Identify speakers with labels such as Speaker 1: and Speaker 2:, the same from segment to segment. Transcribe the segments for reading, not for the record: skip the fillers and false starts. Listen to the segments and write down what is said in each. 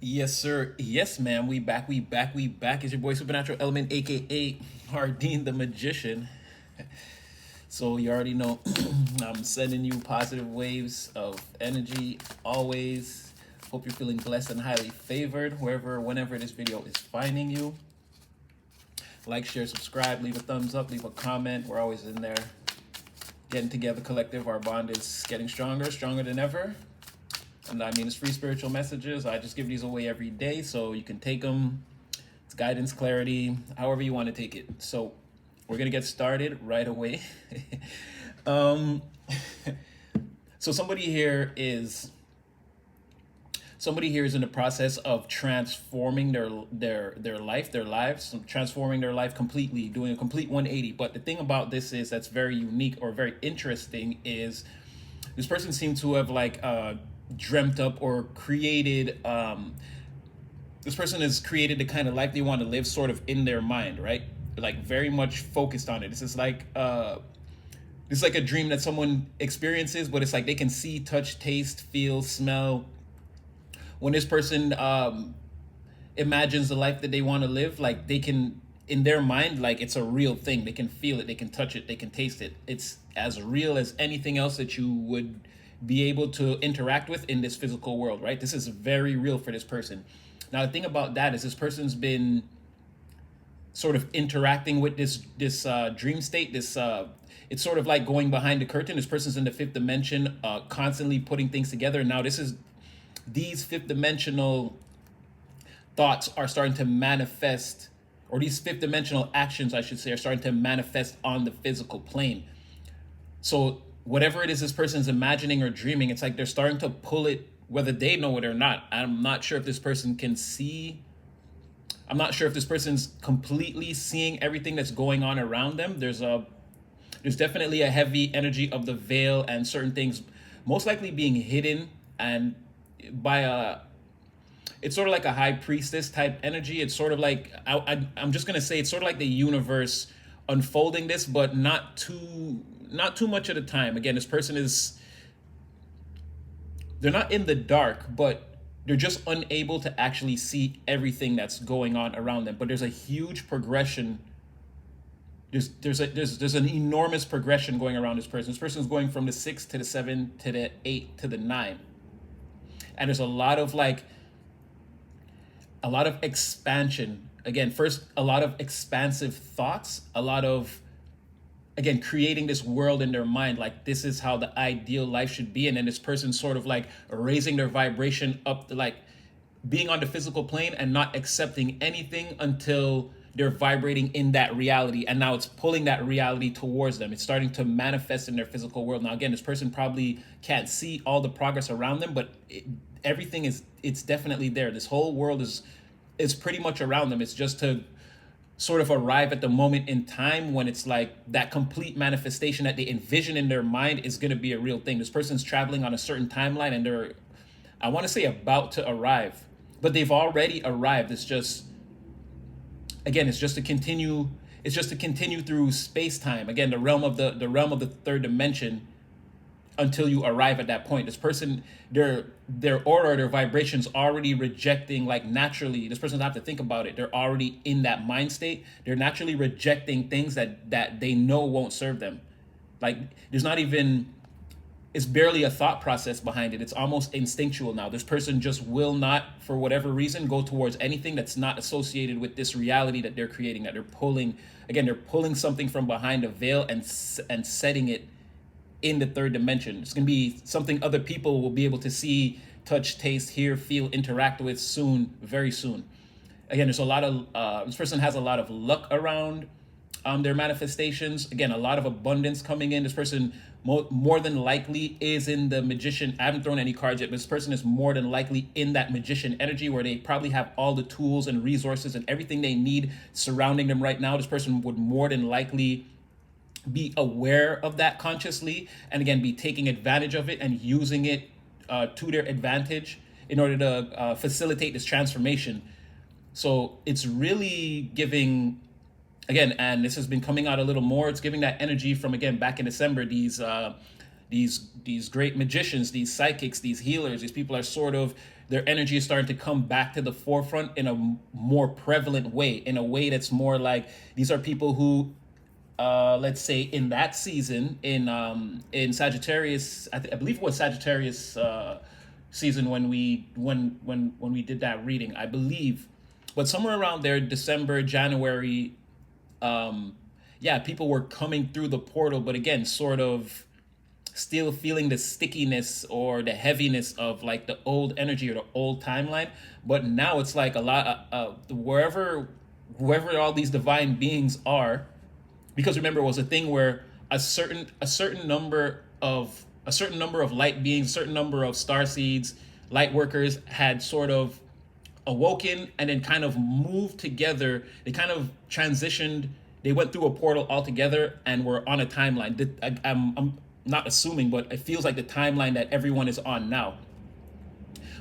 Speaker 1: Yes, sir. Yes, ma'am. We back. We back. We back. It's your boy Supernatural Element, aka Hardin the Magician. So you already know I'm sending you positive waves of energy always. Hope you're feeling blessed and highly favored wherever, whenever this video is finding you. Like, share, subscribe, leave a thumbs up, leave a comment. We're always in there getting together collective. Our bond is getting stronger, stronger than ever. And I mean, it's free spiritual messages. I just give these away every day, so you can take them. It's guidance, clarity, however you want to take it. So we're gonna get started right away. um, so somebody here is in the process of transforming their life, their lives, transforming their life completely, doing a complete 180. But the thing about this is that's very unique or very interesting is this person seems to have dreamt up or created this person has created the kind of life they want to live sort of in their mind, right? Like very much focused on it. This is like a dream that someone experiences, but it's like they can see, touch, taste, feel, smell. When this person imagines the life that they want to live, like they can, in their mind, like it's a real thing. They can feel it, they can touch it, they can taste it. It's as real as anything else that you would be able to interact with in this physical world, right? This is very real for this person. Now the thing about that is this person's been sort of interacting with this dream state. It's sort of like going behind the curtain. This person's in the fifth dimension, constantly putting things together. Now these fifth dimensional thoughts are starting to manifest, or these fifth dimensional actions, I should say, are starting to manifest on the physical plane. So whatever it is this person's imagining or dreaming, it's like they're starting to pull it, whether they know it or not. I'm not sure if this person can see. I'm not sure if this person's completely seeing everything that's going on around them. There's definitely a heavy energy of the veil and certain things most likely being hidden and by it's sort of like a high priestess type energy. It's sort of like I'm just gonna say it's sort of like the universe unfolding this, but not too much at a time. Again, this person is, they're not in the dark, but they're just unable to actually see everything that's going on around them. But there's a huge progression. There's an enormous progression going around this person. This person is going from the 6 to the 7 to the 8 to the 9. And there's a lot of expansion. Again, first, a lot of expansive thoughts, a lot of, again, creating this world in their mind, like this is how the ideal life should be. And then this person sort of like raising their vibration up to like being on the physical plane and not accepting anything until they're vibrating in that reality. And now it's pulling that reality towards them. It's starting to manifest in their physical world. Now, again, this person probably can't see all the progress around them, but everything it's definitely there. This whole world is pretty much around them. It's just to sort of arrive at the moment in time when it's like that complete manifestation that they envision in their mind is going to be a real thing. This person's traveling on a certain timeline and they're, I want to say, about to arrive, but they've already arrived. It's just, again, it's just to continue through space-time, again, the realm of the third dimension, until you arrive at that point. This person, their aura, their vibrations already rejecting, like naturally, this person doesn't have to think about it. They're already in that mind state. They're naturally rejecting things that they know won't serve them. Like there's not even, it's barely a thought process behind it. It's almost instinctual now. This person just will not, for whatever reason, go towards anything that's not associated with this reality that they're creating, that they're pulling. Again, they're pulling something from behind a veil and setting it in the third dimension. It's going to be something other people will be able to see, touch, taste, hear, feel, interact with soon, very soon. Again, there's a lot of, this person has a lot of luck around their manifestations. Again, a lot of abundance coming in. This person more than likely is in the magician. I haven't thrown any cards yet, but this person is more than likely in that magician energy where they probably have all the tools and resources and everything they need surrounding them right now. This person would more than likely be aware of that consciously, and again, be taking advantage of it and using it to their advantage in order to facilitate this transformation. So it's really giving, again, and this has been coming out a little more, it's giving that energy from, again, back in December, these great magicians, these psychics, these healers, these people are sort of, their energy is starting to come back to the forefront in a more prevalent way, in a way that's more like these are people who, let's say in that season in Sagittarius, I believe it was Sagittarius season when we did that reading, I believe, but somewhere around there, December, January, yeah, people were coming through the portal, but again, sort of still feeling the stickiness or the heaviness of like the old energy or the old timeline. But now it's like a lot wherever all these divine beings are, because remember, it was a thing where a certain number of light beings, a certain number of star seeds, light workers had sort of awoken and then kind of moved together. They kind of transitioned. They went through a portal altogether and were on a timeline. I'm not assuming, but it feels like the timeline that everyone is on now.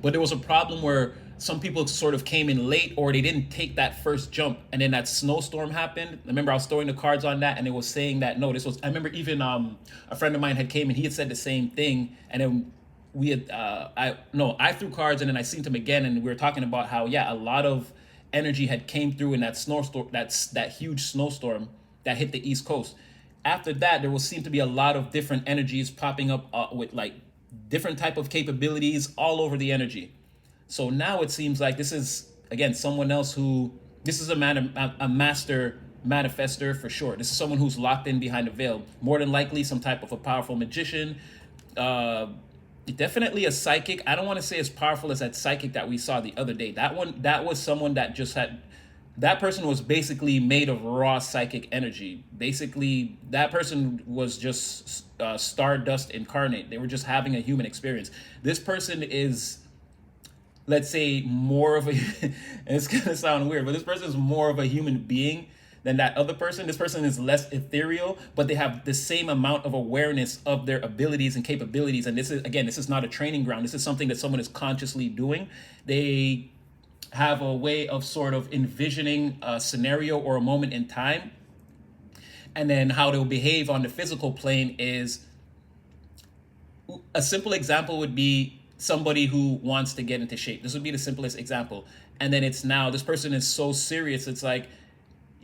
Speaker 1: But there was a problem where some people sort of came in late, or they didn't take that first jump, and then that snowstorm happened. I remember I was throwing the cards on that, and it was saying that no, this was. I remember even a friend of mine had came and he had said the same thing, and then we had I threw cards, and then I seen him again, and we were talking about how, yeah, a lot of energy had came through in that snowstorm, that huge snowstorm that hit the East Coast. After that, there will seem to be a lot of different energies popping up with like different type of capabilities all over the energy. So now it seems like this is again someone else who, this is a master manifester for sure. This is someone who's locked in behind a veil. More than likely, some type of a powerful magician. Uh, Definitely a psychic. I don't want to say as powerful as that psychic that we saw the other day. That was someone that just had. That person was basically made of raw psychic energy. Basically, that person was just stardust incarnate. They were just having a human experience. This person is, let's say, more of a it's gonna sound weird, but this person is more of a human being than that other person. This person is less ethereal, but they have the same amount of awareness of their abilities and capabilities. And this is not a training ground. This is something that someone is consciously doing. They have a way of sort of envisioning a scenario or a moment in time, and then how they'll behave on the physical plane is, a simple example would be somebody who wants to get into shape. This would be the simplest example. And then it's now this person is so serious. It's like,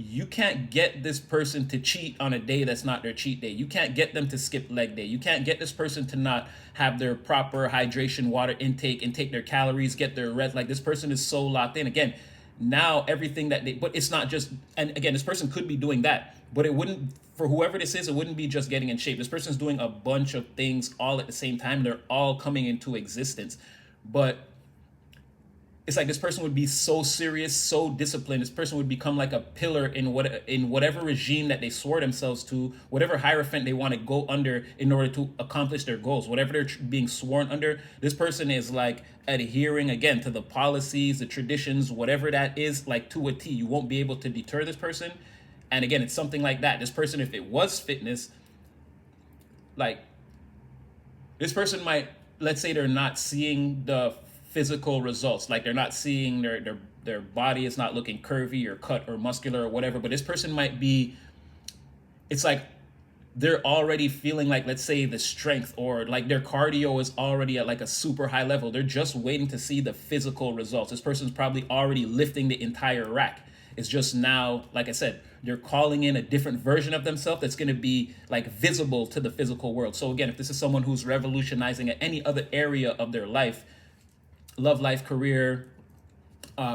Speaker 1: you can't get this person to cheat on a day that's not their cheat day. You can't get them to skip leg day. You can't get this person to not have their proper hydration, water intake, and take their calories, get their rest. Like, this person is so locked in. Again, now everything that they, but it's not just, and again, this person could be doing that, but it wouldn't, for whoever this is, it wouldn't be just getting in shape. This person's doing a bunch of things all at the same time. They're all coming into existence. But it's like this person would be so serious, so disciplined. This person would become like a pillar in whatever regime that they swore themselves to, whatever hierophant they want to go under in order to accomplish their goals, whatever they're being sworn under. This person is like adhering again to the policies, the traditions, whatever that is, like to a T. You won't be able to deter this person. And again, it's something like that. This person, if it was fitness, like this person might, let's say they're not seeing the physical results, like they're not seeing their body is not looking curvy or cut or muscular or whatever, but this person might be, it's like they're already feeling like, let's say, the strength, or like their cardio is already at like a super high level. They're just waiting to see the physical results. This person's probably already lifting the entire rack. It's just now, like I said, they're calling in a different version of themselves that's going to be like visible to the physical world. So again, if this is someone who's revolutionizing at any other area of their life, love life, career,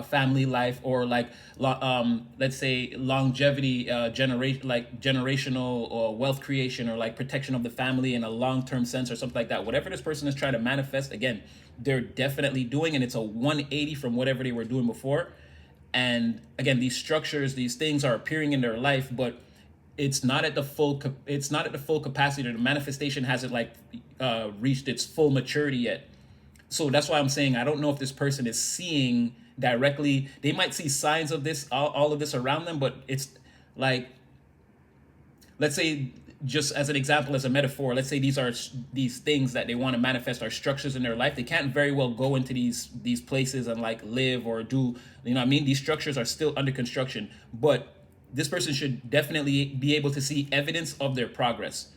Speaker 1: family life, or like let's say longevity, generational or wealth creation, or like protection of the family in a long-term sense or something like that, whatever this person is trying to manifest, again, they're definitely doing, and it's a 180 from whatever they were doing before. And again, these structures, these things are appearing in their life, but it's not at the full capacity. The manifestation hasn't like reached its full maturity yet. So that's why I'm saying I don't know if this person is seeing directly. They might see signs of this, all of this around them, but it's like, let's say, just as an example, as a metaphor, let's say these things that they want to manifest are structures in their life. They can't very well go into these places and like live or do, you know what I mean? These structures are still under construction, but this person should definitely be able to see evidence of their progress.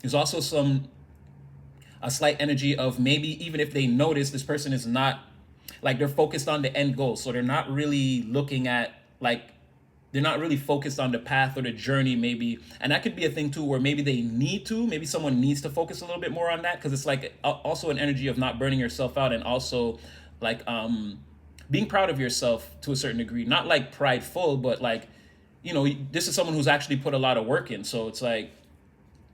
Speaker 1: There's also some a slight energy of maybe even if they notice this person is not like they're focused on the end goal. So they're not really looking at like they're not really focused on the path or the journey maybe, and that could be a thing too where maybe they need to, maybe someone needs to focus a little bit more on that, because it's like also an energy of not burning yourself out, and also like being proud of yourself to a certain degree, not like prideful, but like, you know, this is someone who's actually put a lot of work in, so it's like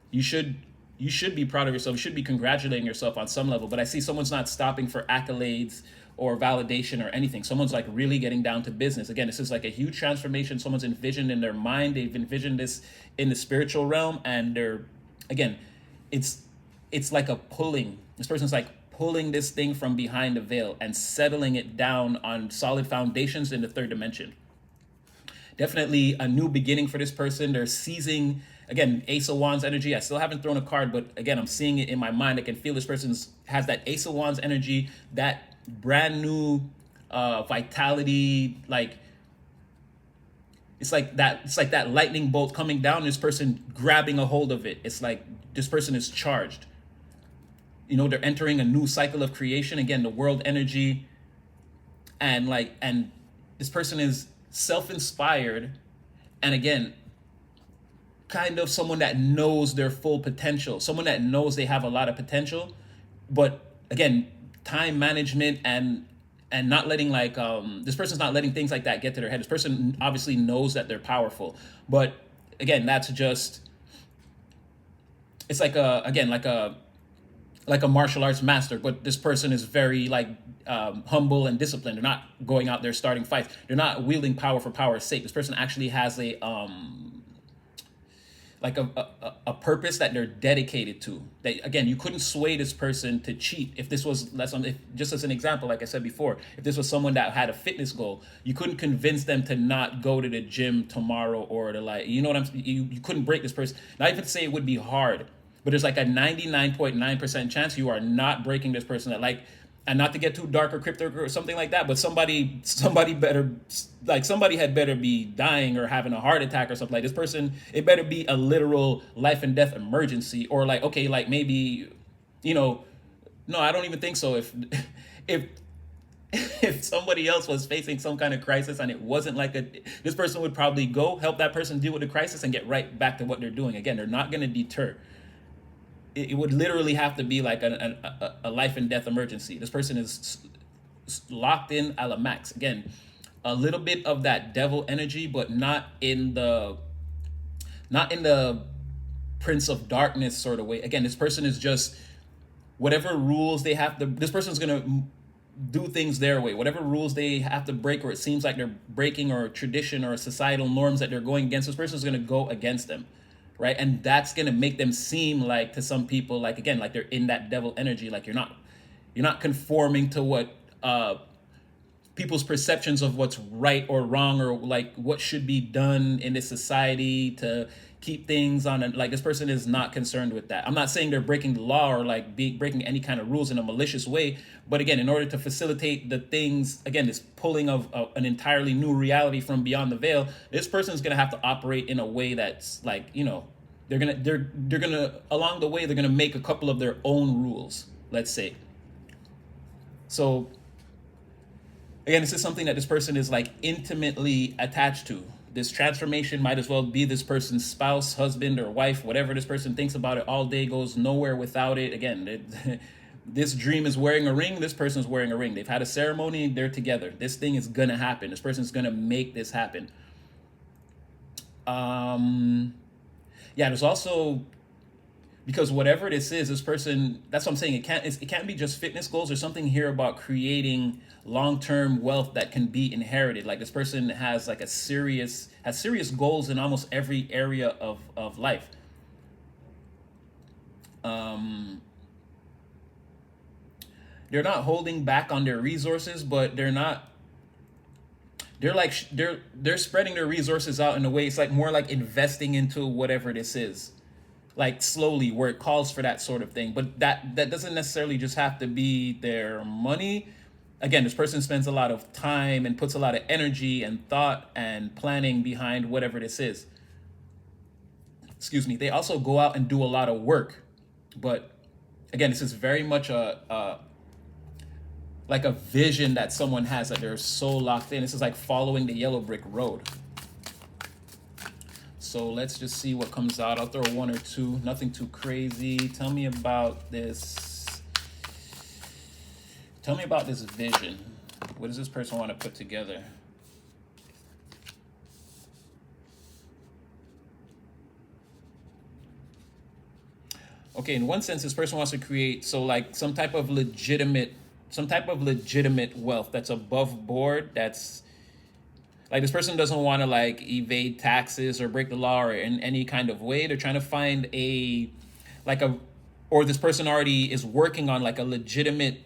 Speaker 1: you should you should be proud of yourself. You should be congratulating yourself on some level. But I see someone's not stopping for accolades or validation or anything. Someone's like really getting down to business. Again, this is like a huge transformation someone's envisioned in their mind. They've envisioned this in the spiritual realm, and they're, again, it's like a pulling. This person's like pulling this thing from behind the veil and settling it down on solid foundations in the third dimension. Definitely a new beginning for this person. They're seizing, again, Ace of Wands energy. I still haven't thrown a card, but again, I'm seeing it in my mind. I can feel this person has that Ace of Wands energy, that brand new vitality. Like it's like that lightning bolt coming down. This person grabbing a hold of it. It's like this person is charged. You know, they're entering a new cycle of creation. Again, the world energy, and this person is self-inspired, and again, kind of someone that knows their full potential, someone that knows they have a lot of potential, but again, time management and not letting this person's not letting things like that get to their head. This person obviously knows that they're powerful, but again, that's just, it's like a martial arts master, but this person is very humble and disciplined. They're not going out there starting fights. They're not wielding power for power's sake. This person actually has a purpose that they're dedicated to. That, again, you couldn't sway this person to cheat. If this was just as an example, like I said before, if this was someone that had a fitness goal, you couldn't convince them to not go to the gym tomorrow, or to you know what you couldn't break this person. Not even to say it would be hard, but there's like a 99.9% chance you are not breaking this person. And not to get too dark or cryptic or something like that, but somebody had better be dying or having a heart attack or something. Like this person, it better be a literal life and death emergency, or maybe, no, I don't even think so. If if somebody else was facing some kind of crisis and it wasn't this person would probably go help that person deal with the crisis and get right back to what they're doing. Again, they're not going to deter. It would literally have to be like a life and death emergency. This person is locked in a la max. Again, a little bit of that devil energy, but not in the Prince of Darkness sort of way. Again, this person is just, whatever rules they have to, this person's gonna do things their way. Whatever rules they have to break, or it seems like they're breaking, or tradition or societal norms that they're going against, this person's gonna go against them. Right. And that's going to make them seem like, to some people, again, they're in that devil energy. Like you're not conforming to what people's perceptions of what's right or wrong, or what should be done in this society to keep things on. This person is not concerned with that. I'm not saying they're breaking the law or breaking any kind of rules in a malicious way. But again, in order to facilitate the things, again, this pulling of an entirely new reality from beyond the veil, this person's going to have to operate in a way that's they're gonna along the way, they're gonna make a couple of their own rules, let's say. So again, this is something that this person is intimately attached to. This transformation might as well be this person's spouse, husband, or wife. Whatever this person thinks about it all day, goes nowhere without it. Again, this dream is wearing a ring. This person's wearing a ring. They've had a ceremony. They're together. This thing is gonna happen. This person's gonna make this happen. Yeah, there's also, because whatever this is, this person, that's what I'm saying, it can't be just fitness goals. There's something here about creating long-term wealth that can be inherited. This person has serious goals in almost every area of life. They're not holding back on their resources, but they're spreading their resources out in a way, it's more like investing into whatever this is, slowly, where it calls for that sort of thing. But that doesn't necessarily just have to be their money. Again, this person spends a lot of time and puts a lot of energy and thought and planning behind whatever this is. Excuse me. They also go out and do a lot of work, but again, this is very much a like a vision that someone has that they're so locked in. This is like following the yellow brick road. So let's just see what comes out. I'll throw one or two, nothing too crazy. Tell me about this. Tell me about this vision. What does this person want to put together? Okay, in one sense, this person wants to create, so like some type of legitimate wealth that's above board. That's like, this person doesn't want to like evade taxes or break the law or in any kind of way. They're trying to find a like a or this person already is working on like a legitimate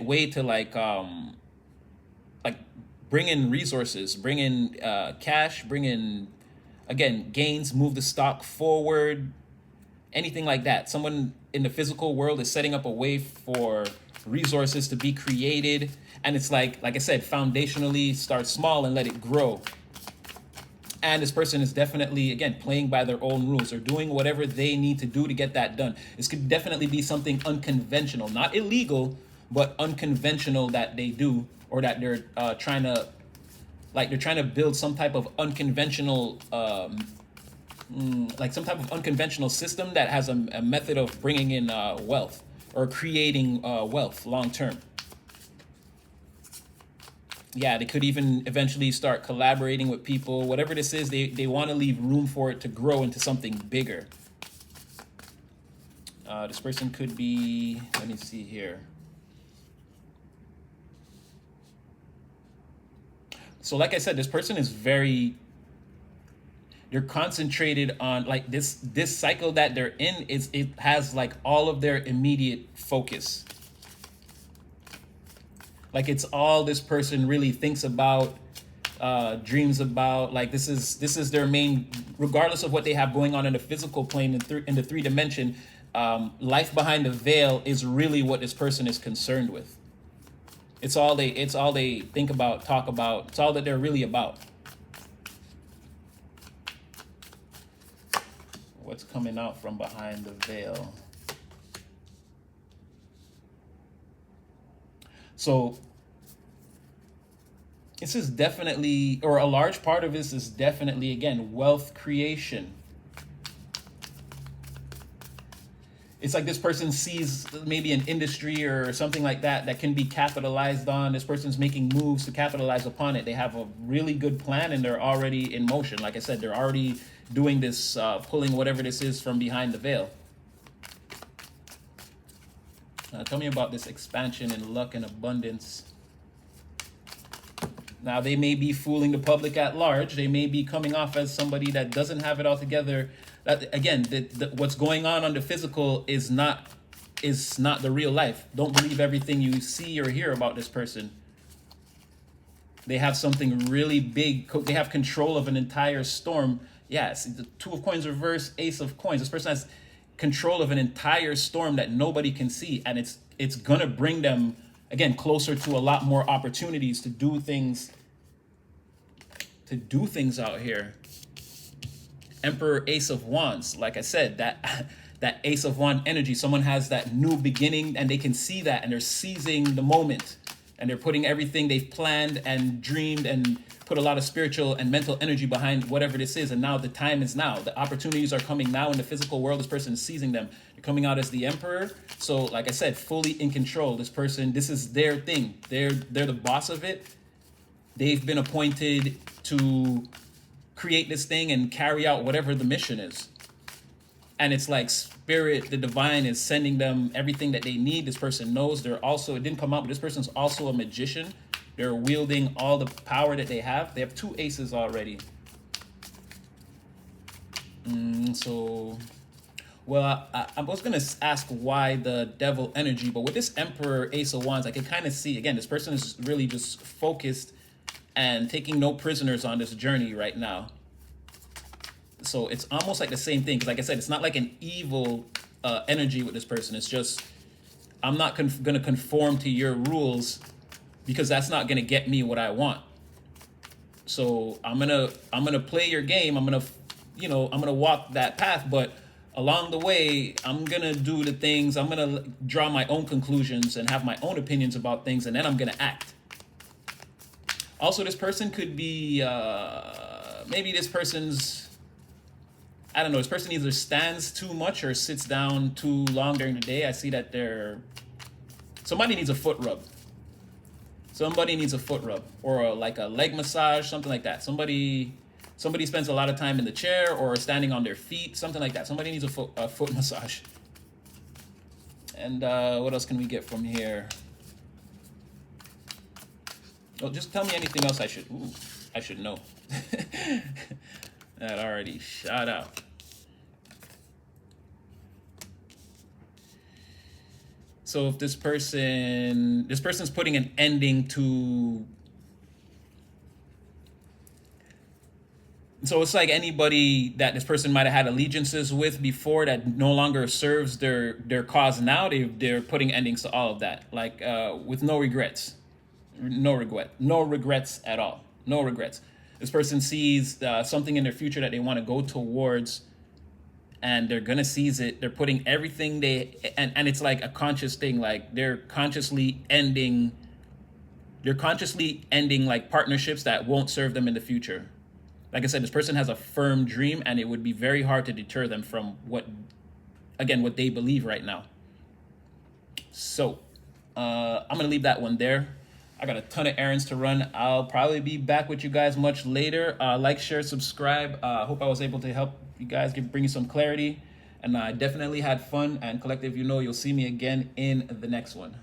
Speaker 1: way to like bring in resources, bring in cash, bring in, again, gains, move the stock forward, anything like that. Someone in the physical world is setting up a way for resources to be created. And it's like I said, foundationally start small and let it grow. And this person is definitely, again, playing by their own rules or doing whatever they need to do to get that done. This could definitely be something unconventional, not illegal, but unconventional that they do, or that they're trying to build some type of unconventional like some type of unconventional system that has a method of bringing in wealth or creating wealth long term. Yeah, they could even eventually start collaborating with people. Whatever this is, they want to leave room for it to grow into something bigger. This person could be, let me see here. So like I said, this person is they're concentrated on like this cycle that they're in. It has like all of their immediate focus. Like it's all this person really thinks about, dreams about. Like this is their main, regardless of what they have going on in the physical plane in the three dimension. Life behind the veil is really what this person is concerned with. It's all they think about, talk about. It's all that they're really about. What's coming out from behind the veil? So this is definitely, or a large part of this is definitely, again, wealth creation. It's like this person sees maybe an industry or something like that can be capitalized on. This person's making moves to capitalize upon it. They have a really good plan and they're already in motion. Like I said, they're already doing this, pulling whatever this is from behind the veil. Tell me about this expansion in luck and abundance. Now, they may be fooling the public at large. They may be coming off as somebody that doesn't have it all together. Again, what's going on the physical is not the real life. Don't believe everything you see or hear about this person. They have something really big. They have control of an entire storm. Yes, the Two of Coins reverse, Ace of Coins. This person has control of an entire storm that nobody can see, and it's gonna bring them, again, closer to a lot more opportunities to do things out here. Emperor, Ace of Wands. Like I said, that Ace of Wand energy, someone has that new beginning and they can see that, and they're seizing the moment, and they're putting everything they've planned and dreamed and put a lot of spiritual and mental energy behind whatever this is. And now the time is now. The opportunities are coming now in the physical world. This person is seizing them. They're coming out as the Emperor. So like I said, fully in control. This person, this is their thing. They're the boss of it. They've been appointed to create this thing and carry out whatever the mission is. And it's like spirit, the divine, is sending them everything that they need. This person knows they're also, it didn't come out, but this person's also a magician. They're wielding all the power that they have. They have two aces already. Well, I was going to ask why the devil energy, but with this Emperor, Ace of Wands, I can kind of see, again, this person is really just focused and taking no prisoners on this journey right now. So it's almost like the same thing. Because like I said, it's not like an evil energy with this person. It's just, I'm not going to conform to your rules because that's not going to get me what I want. So I'm going to play your game. I'm going to walk that path, but along the way, I'm gonna do the things, I'm gonna draw my own conclusions and have my own opinions about things, and then I'm gonna act. Also, this person could be, maybe this person's, I don't know, this person either stands too much or sits down too long during the day. I see that somebody needs a foot rub. Somebody needs a foot rub, or like a leg massage, something like that. Somebody spends a lot of time in the chair or standing on their feet, something like that. Somebody needs a foot massage. And what else can we get from here? Oh, just tell me anything else I should know. That already shot out. So if this person's putting an ending to, so it's like anybody that this person might have had allegiances with before that no longer serves their cause now, they're putting endings to all of that, like with no regrets at all. No regrets. This person sees something in their future that they want to go towards, and they're gonna seize it. They're putting everything and it's like a conscious thing, like they're consciously ending like partnerships that won't serve them in the future. Like I said, this person has a firm dream, and it would be very hard to deter them from what they believe right now. So I'm gonna leave that one there. I got a ton of errands to run. I'll probably be back with you guys much later. Like, share, subscribe. Hope I was able to help you guys, bring you some clarity. And I definitely had fun. And collective, you'll see me again in the next one.